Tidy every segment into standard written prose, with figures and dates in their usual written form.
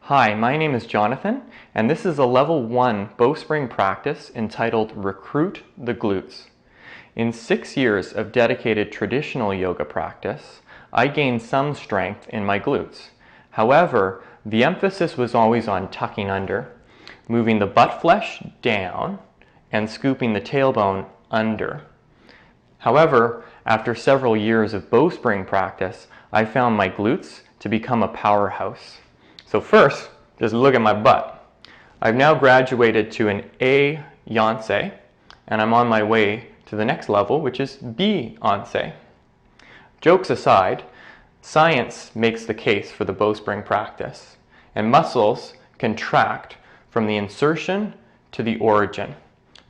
Hi, my name is Jonathan, and this is a Level 1 Bowspring practice entitled Recruit the Glutes. In 6 years of dedicated traditional yoga practice, I gained some strength in my glutes. However, the emphasis was always on tucking under, moving the butt flesh down, and scooping the tailbone under. However, after several years of Bowspring practice, I found my glutes to become a powerhouse. So first, just look at my butt. I've now graduated to an A Yonsei, and I'm on my way to the next level, which is B Yonsei. Jokes aside, science makes the case for the Bowspring practice, and muscles contract from the insertion to the origin.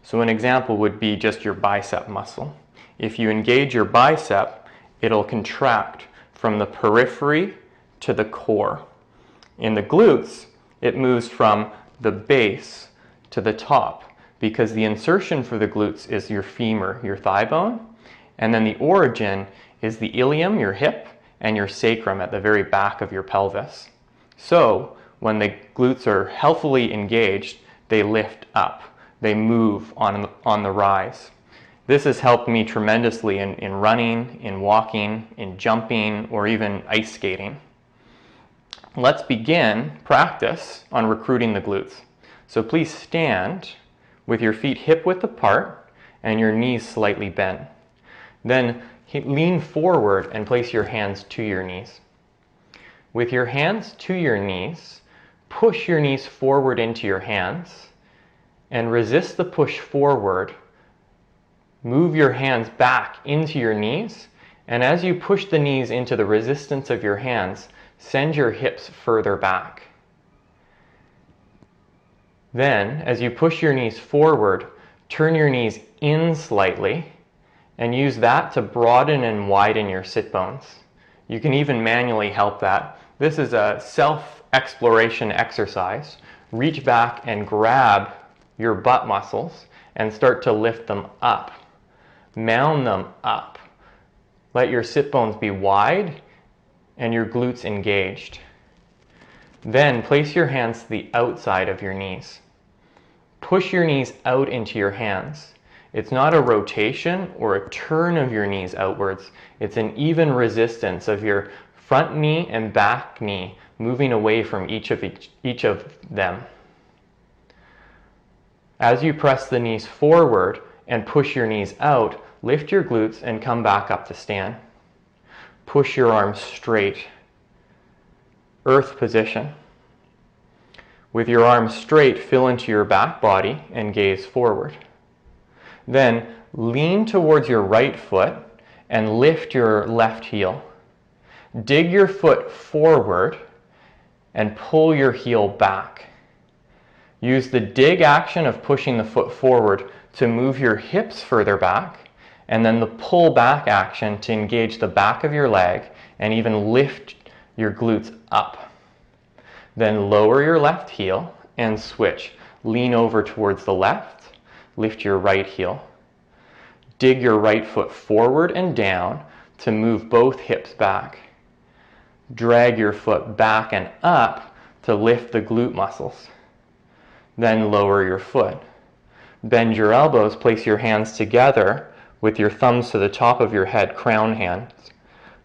So an example would be just your bicep muscle. If you engage your bicep, it'll contract from the periphery to the core. In the glutes, it moves from the base to the top because the insertion for the glutes is your femur, your thigh bone, and then the origin is the ilium, your hip, and your sacrum at the very back of your pelvis. So when the glutes are healthily engaged, they lift up, they move on the rise. This has helped me tremendously in running, in walking, in jumping, or even ice skating. Let's begin practice on recruiting the glutes. So please stand with your feet hip-width apart and your knees slightly bent. Then lean forward and place your hands to your knees. With your hands to your knees, push your knees forward into your hands and resist the push forward. Move your hands back into your knees, and as you push the knees into the resistance of your hands, send your hips further back. Then, as you push your knees forward, turn your knees in slightly and use that to broaden and widen your sit bones. You can even manually help that. This is a self-exploration exercise. Reach back and grab your butt muscles and start to lift them up. Mound them up. Let your sit bones be wide and your glutes engaged. Then place your hands to the outside of your knees. Push your knees out into your hands. It's not a rotation or a turn of your knees outwards. It's an even resistance of your front knee and back knee moving away from each of them. As you press the knees forward and push your knees out, lift your glutes and come back up to stand. Push your arms straight. Earth position. With your arms straight, fill into your back body and gaze forward. Then lean towards your right foot and lift your left heel. Dig your foot forward and pull your heel back. Use the dig action of pushing the foot forward to move your hips further back, and then the pull back action to engage the back of your leg and even lift your glutes up. Then lower your left heel and switch. Lean over towards the left, lift your right heel. Dig your right foot forward and down to move both hips back. Drag your foot back and up to lift the glute muscles. Then lower your foot. Bend your elbows, place your hands together with your thumbs to the top of your head, crown hands.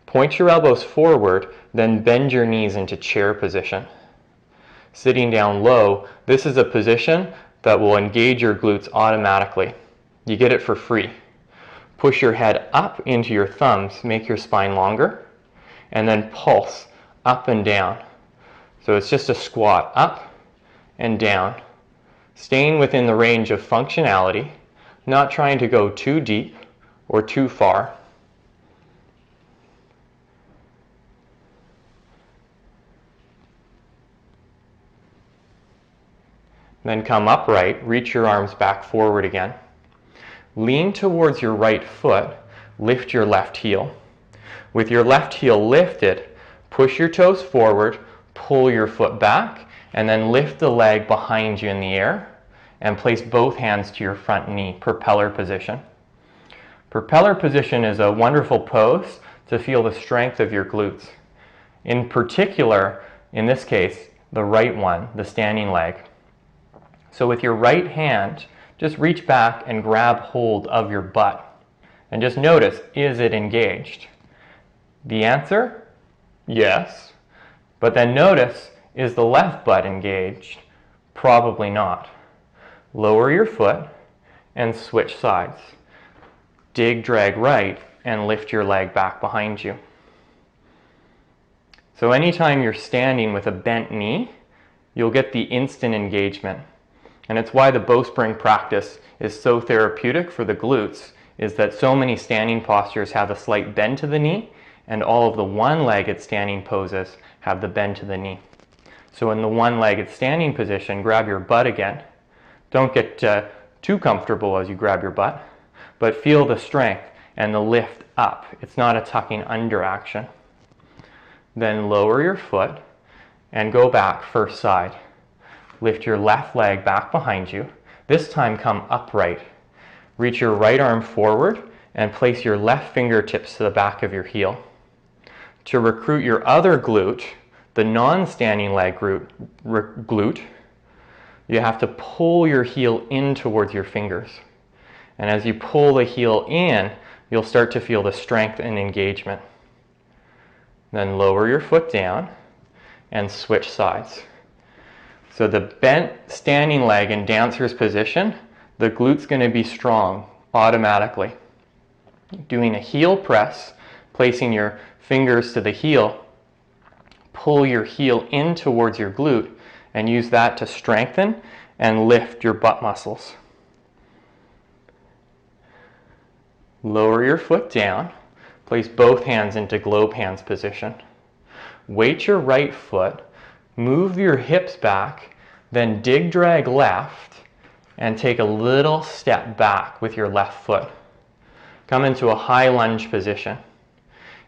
Point your elbows forward, then bend your knees into chair position. Sitting down low, this is a position that will engage your glutes automatically. You get it for free. Push your head up into your thumbs, make your spine longer, and then pulse up and down. So it's just a squat up and down, staying within the range of functionality, not trying to go too deep or too far. Then come upright, reach your arms back forward again. Lean towards your right foot, lift your left heel. With your left heel lifted, push your toes forward, pull your foot back, and then lift the leg behind you in the air and place both hands to your front knee, propeller position. Propeller position is a wonderful pose to feel the strength of your glutes. In particular, in this case, the right one, the standing leg. So with your right hand, just reach back and grab hold of your butt. And just notice, is it engaged? The answer? Yes. But then notice, is the left butt engaged? Probably not. Lower your foot and switch sides. Dig, drag right, and lift your leg back behind you. So anytime you're standing with a bent knee, you'll get the instant engagement. And it's why the bowspring practice is so therapeutic for the glutes, is that so many standing postures have a slight bend to the knee, and all of the one-legged standing poses have the bend to the knee. So in the one-legged standing position, grab your butt again. Don't get too comfortable as you grab your butt, but feel the strength and the lift up. It's not a tucking under action. Then lower your foot and go back first side. Lift your left leg back behind you. This time come upright. Reach your right arm forward and place your left fingertips to the back of your heel. To recruit your other glute, the non-standing leg glute, you have to pull your heel in towards your fingers. And as you pull the heel in, you'll start to feel the strength and engagement. Then lower your foot down and switch sides. So the bent standing leg in dancer's position, the glute's going to be strong automatically. Doing a heel press, placing your fingers to the heel, pull your heel in towards your glute and use that to strengthen and lift your butt muscles. Lower your foot down. Place both hands into globe hands position. Weight your right foot, move your hips back, then dig, drag left, and take a little step back with your left foot. Come into a high lunge position.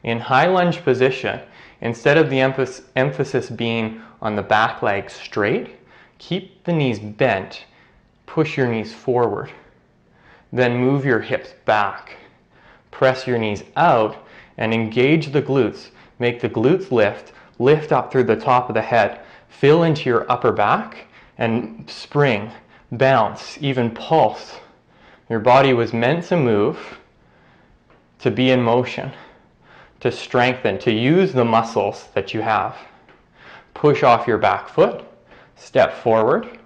In high lunge position, instead of the emphasis being on the back leg straight, keep the knees bent, push your knees forward. Then move your hips back. Press your knees out and engage the glutes. Make the glutes lift up through the top of the head. Fill into your upper back and spring, bounce, even pulse. Your body was meant to move, to be in motion, to strengthen, to use the muscles that you have. Push off your back foot, step forward,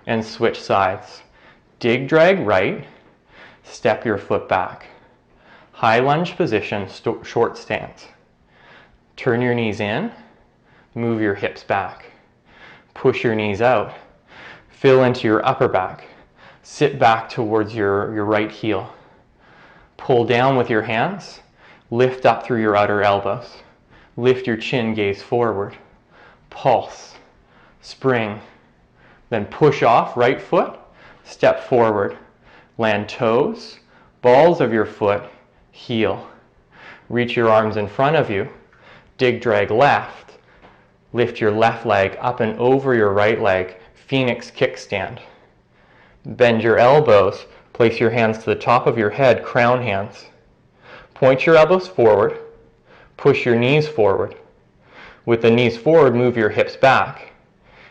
and switch sides. Dig, drag right, step your foot back. High lunge position, short stance. Turn your knees in, move your hips back. Push your knees out. Fill into your upper back. Sit back towards your right heel. Pull down with your hands. Lift up through your outer elbows. Lift your chin, gaze forward. Pulse. Spring. Then push off right foot. Step forward. Land toes, balls of your foot, heel. Reach your arms in front of you. Dig, drag left. Lift your left leg up and over your right leg. Phoenix kickstand. Bend your elbows. Place your hands to the top of your head, crown hands. Point your elbows forward. Push your knees forward. With the knees forward, move your hips back.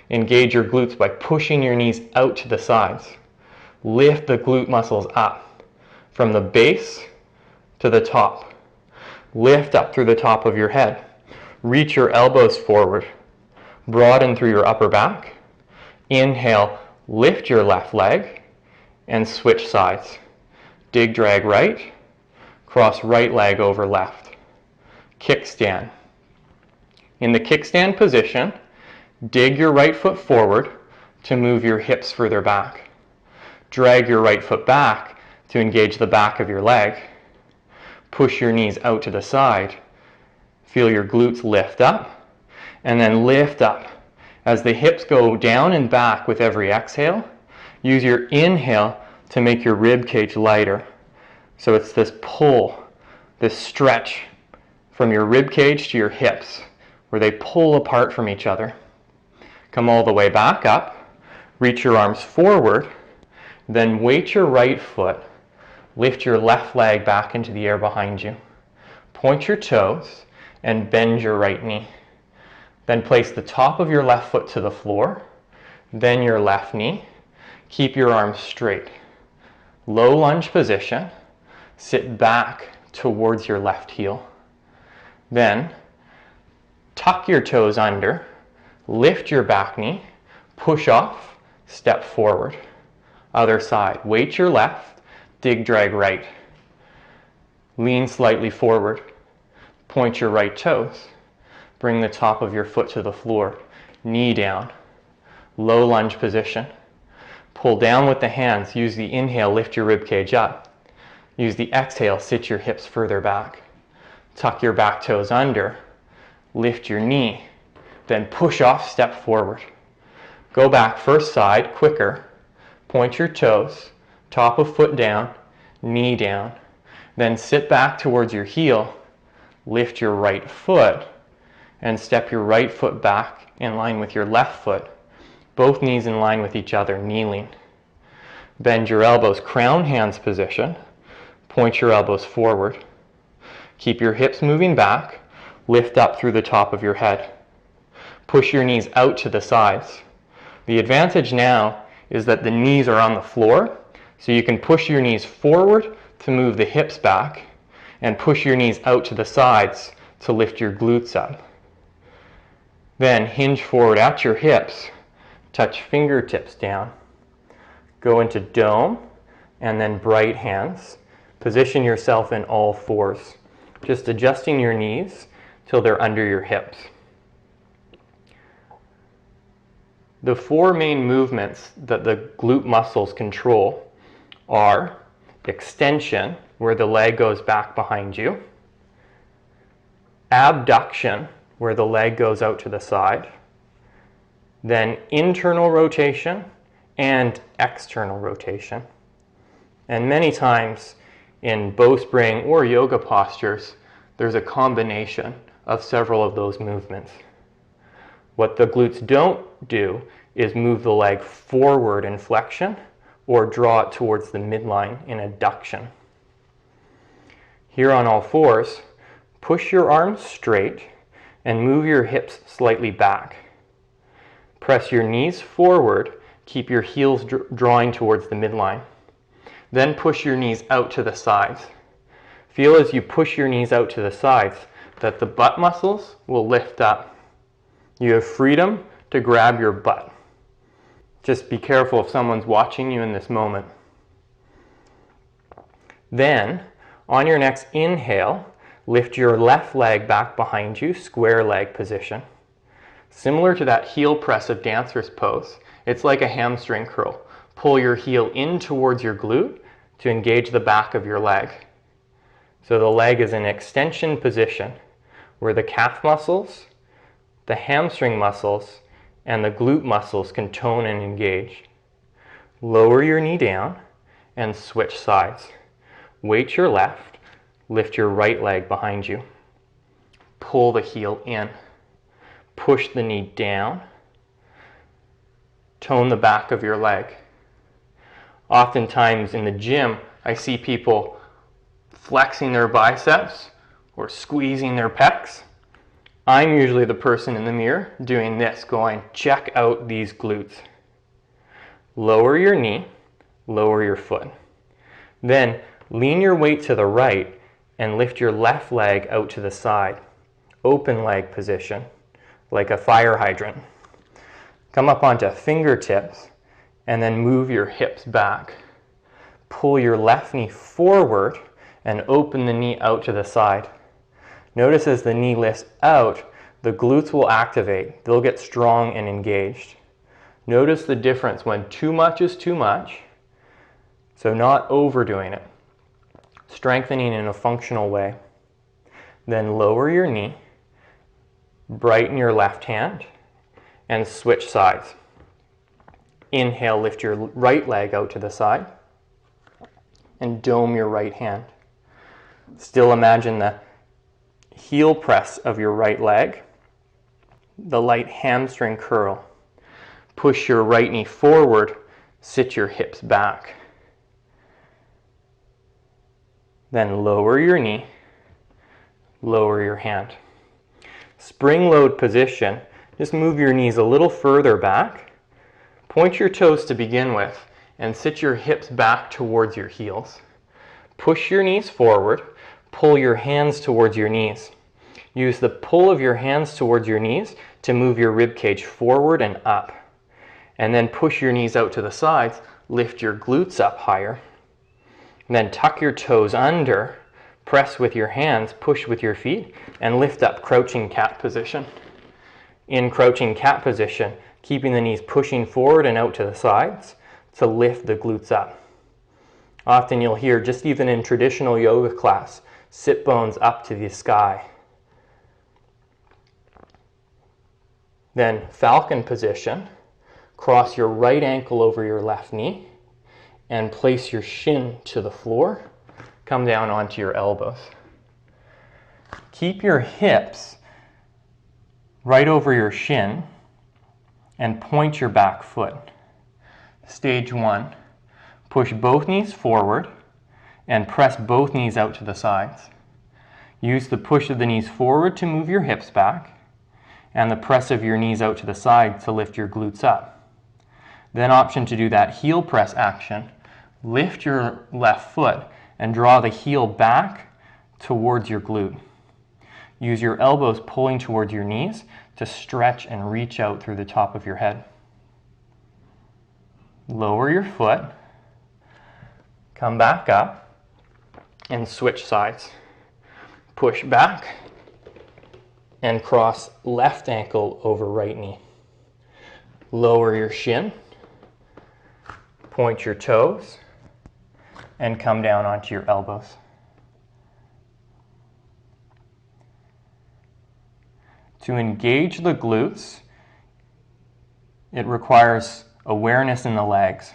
Engage your glutes by pushing your knees out to the sides. Lift the glute muscles up from the base to the top. Lift up through the top of your head. Reach your elbows forward. Broaden through your upper back. Inhale, lift your left leg and switch sides. Dig, drag right. Cross right leg over left. Kickstand. In the kickstand position, dig your right foot forward to move your hips further back. Drag your right foot back to engage the back of your leg. Push your knees out to the side. Feel your glutes lift up, and then lift up. As the hips go down and back with every exhale, use your inhale to make your rib cage lighter. So it's this pull, this stretch from your rib cage to your hips, where they pull apart from each other. Come all the way back up, reach your arms forward, then weight your right foot, lift your left leg back into the air behind you. Point your toes and bend your right knee. Then place the top of your left foot to the floor, then your left knee. Keep your arms straight. Low lunge position. Sit back towards your left heel. Then tuck your toes under, lift your back knee, push off, step forward. Other side, weight your left, dig, drag right. Lean slightly forward, point your right toes. Bring the top of your foot to the floor, knee down. Low lunge position. Pull down with the hands, use the inhale, lift your rib cage up. Use the exhale, sit your hips further back. Tuck your back toes under, lift your knee, then push off, step forward. Go back first side, quicker. Point your toes, top of foot down, knee down. Then sit back towards your heel, lift your right foot, and step your right foot back in line with your left foot. Both knees in line with each other, kneeling. Bend your elbows, crown hands position. Point your elbows forward. Keep your hips moving back. Lift up through the top of your head. Push your knees out to the sides. The advantage now is that the knees are on the floor, so you can push your knees forward to move the hips back and push your knees out to the sides to lift your glutes up. Then hinge forward at your hips, touch fingertips down. Go into dome and then bright hands. Position yourself in all fours, just adjusting your knees till they're under your hips. The four main movements that the glute muscles control are extension, where the leg goes back behind you, abduction, where the leg goes out to the side, then internal rotation and external rotation. And many times in bowspring or yoga postures, there's a combination of several of those movements. What the glutes don't do is move the leg forward in flexion or draw it towards the midline in adduction. Here on all fours, push your arms straight and move your hips slightly back. Press your knees forward, keep your heels drawing towards the midline. Then push your knees out to the sides. Feel as you push your knees out to the sides that the butt muscles will lift up. You have freedom to grab your butt. Just be careful if someone's watching you in this moment. Then, on your next inhale, lift your left leg back behind you, square leg position. Similar to that heel press of dancer's pose, it's like a hamstring curl. Pull your heel in towards your glute to engage the back of your leg. So the leg is in extension position where the calf muscles, the hamstring muscles, and the glute muscles can tone and engage. Lower your knee down and switch sides. Weight your left, lift your right leg behind you. Pull the heel in. Push the knee down. Tone the back of your leg. Oftentimes in the gym, I see people flexing their biceps or squeezing their pecs. I'm usually the person in the mirror doing this, going, check out these glutes. Lower your knee, lower your foot. Then lean your weight to the right and lift your left leg out to the side. Open leg position, like a fire hydrant. Come up onto fingertips and then move your hips back. Pull your left knee forward and open the knee out to the side. Notice as the knee lifts out, the glutes will activate. They'll get strong and engaged. Notice the difference when too much is too much, so not overdoing it. Strengthening in a functional way. Then lower your knee, brighten your left hand, and switch sides. Inhale, lift your right leg out to the side, and dome your right hand. Still imagine the heel press of your right leg, the light hamstring curl. Push your right knee forward, sit your hips back. Then lower your knee, lower your hand. Spring load position Just move your knees a little further back. Point your toes to begin with and sit your hips back towards your heels. Push your knees forward. Pull your hands towards your knees. Use the pull of your hands towards your knees to move your rib cage forward and up. And then push your knees out to the sides. Lift your glutes up higher. And then tuck your toes under. Press with your hands, push with your feet, and lift up crouching cat position. In crouching cat position, keeping the knees pushing forward and out to the sides to lift the glutes up. Often you'll hear, just even in traditional yoga class, sit bones up to the sky. Then falcon position, cross your right ankle over your left knee and place your shin to the floor. Come down onto your elbows. Keep your hips right over your shin and point your back foot. Stage 1, push both knees forward and press both knees out to the sides. Use the push of the knees forward to move your hips back and the press of your knees out to the side to lift your glutes up. Then option to do that heel press action. Lift your left foot and draw the heel back towards your glute. Use your elbows pulling towards your knees to stretch and reach out through the top of your head. Lower your foot, come back up, and switch sides. Push back and cross left ankle over right knee. Lower your shin, point your toes, and come down onto your elbows. To engage the glutes, it requires awareness in the legs.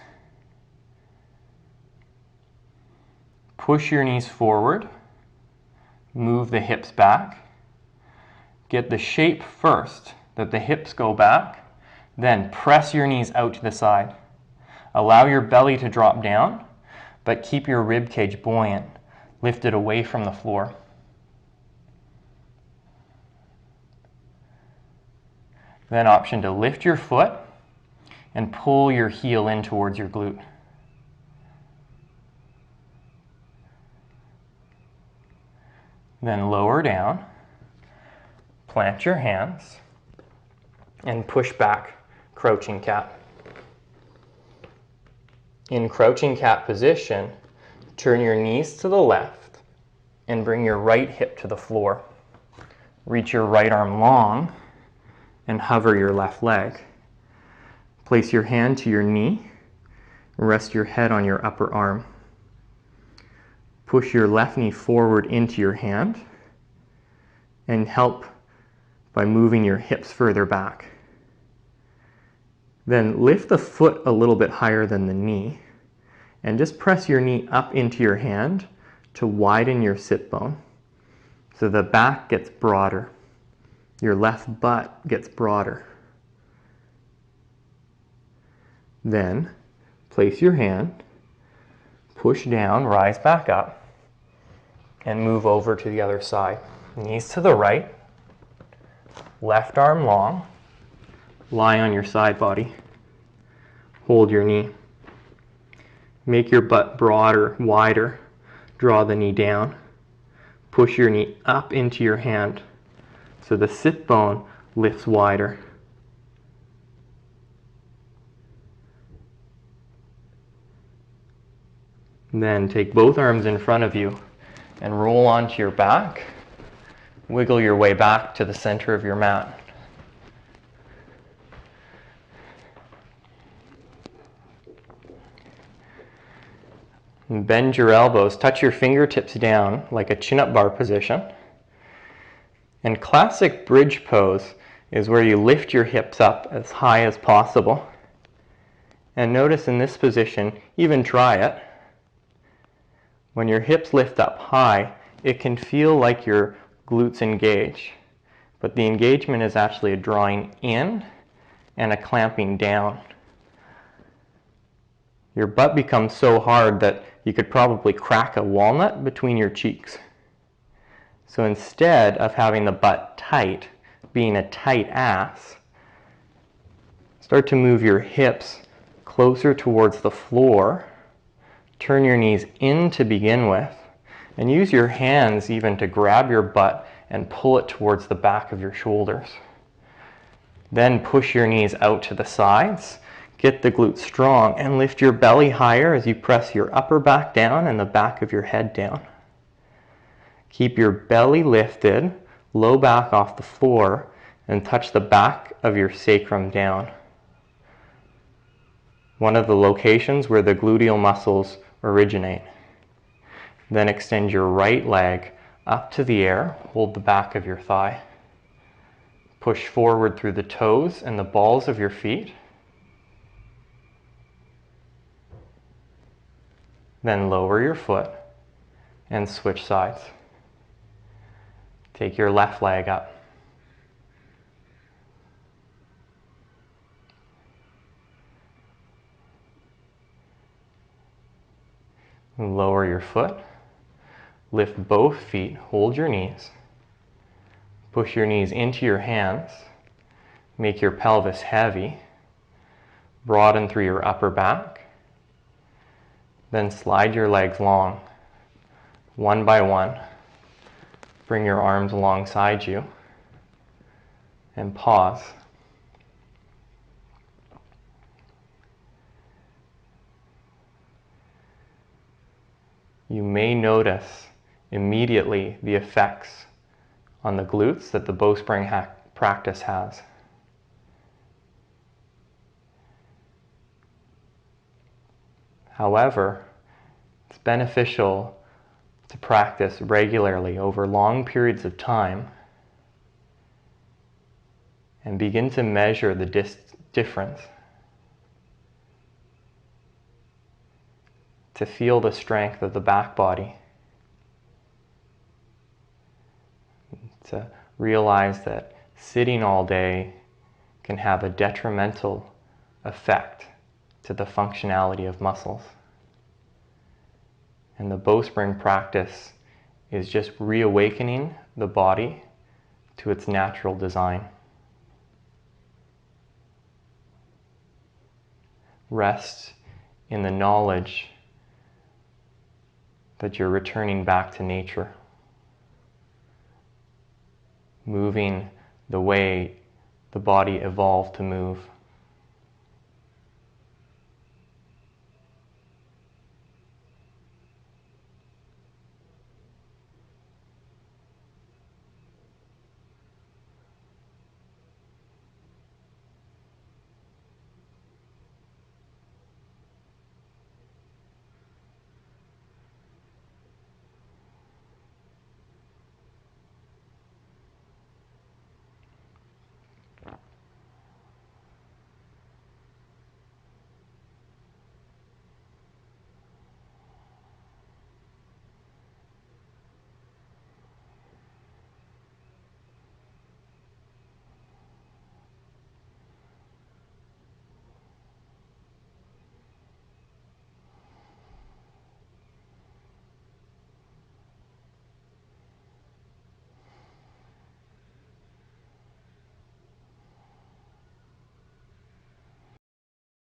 Push your knees forward, move the hips back. Get the shape first, that the hips go back, then press your knees out to the side. Allow your belly to drop down, but keep your rib cage buoyant, lifted away from the floor. Then option to lift your foot and pull your heel in towards your glute. Then lower down, plant your hands, and push back, crouching cat. In crouching cat position, turn your knees to the left and bring your right hip to the floor. Reach your right arm long and hover your left leg. Place your hand to your knee, rest your head on your upper arm. Push your left knee forward into your hand and help by moving your hips further back. Then lift the foot a little bit higher than the knee and just press your knee up into your hand to widen your sit bone so the back gets broader. Your left butt gets broader. Then place your hand, push down, rise back up, and move over to the other side. Knees to the right, left arm long, lie on your side body. Hold your knee. Make your butt broader, wider. Draw the knee down. Push your knee up into your hand so the sit bone lifts wider. Then take both arms in front of you and roll onto your back. Wiggle your way back to the center of your mat. And bend your elbows, touch your fingertips down like a chin-up bar position. And classic bridge pose is where you lift your hips up as high as possible. And notice in this position, even try it. When your hips lift up high, it can feel like your glutes engage, but the engagement is actually a drawing in and a clamping down. Your butt becomes so hard that you could probably crack a walnut between your cheeks. So instead of having the butt tight, being a tight ass, Start to move your hips closer towards the floor. Turn your knees in to begin with, and use your hands even to grab your butt and pull it towards the back of your shoulders. Then push your knees out to the sides. Get the glutes strong and lift your belly higher as you press your upper back down and the back of your head down. Keep your belly lifted, low back off the floor, and touch the back of your sacrum down. One of the locations where the gluteal muscles originate. Then extend your right leg up to the air, hold the back of your thigh. Push forward through the toes and the balls of your feet. Then lower your foot and switch sides. Take your left leg up. Lower your foot. Lift both feet, hold your knees. Push your knees into your hands. Make your pelvis heavy. Broaden through your upper back. Then slide your legs long, one by one. Bring your arms alongside you and pause. You may notice immediately the effects on the glutes that the Bowspring practice has. However, it's beneficial to practice regularly over long periods of time and begin to measure the difference, to feel the strength of the back body, to realize that sitting all day can have a detrimental effect to the functionality of muscles. And the Bowspring practice is just reawakening the body to its natural design. Rest in the knowledge that you're returning back to nature, moving the way the body evolved to move.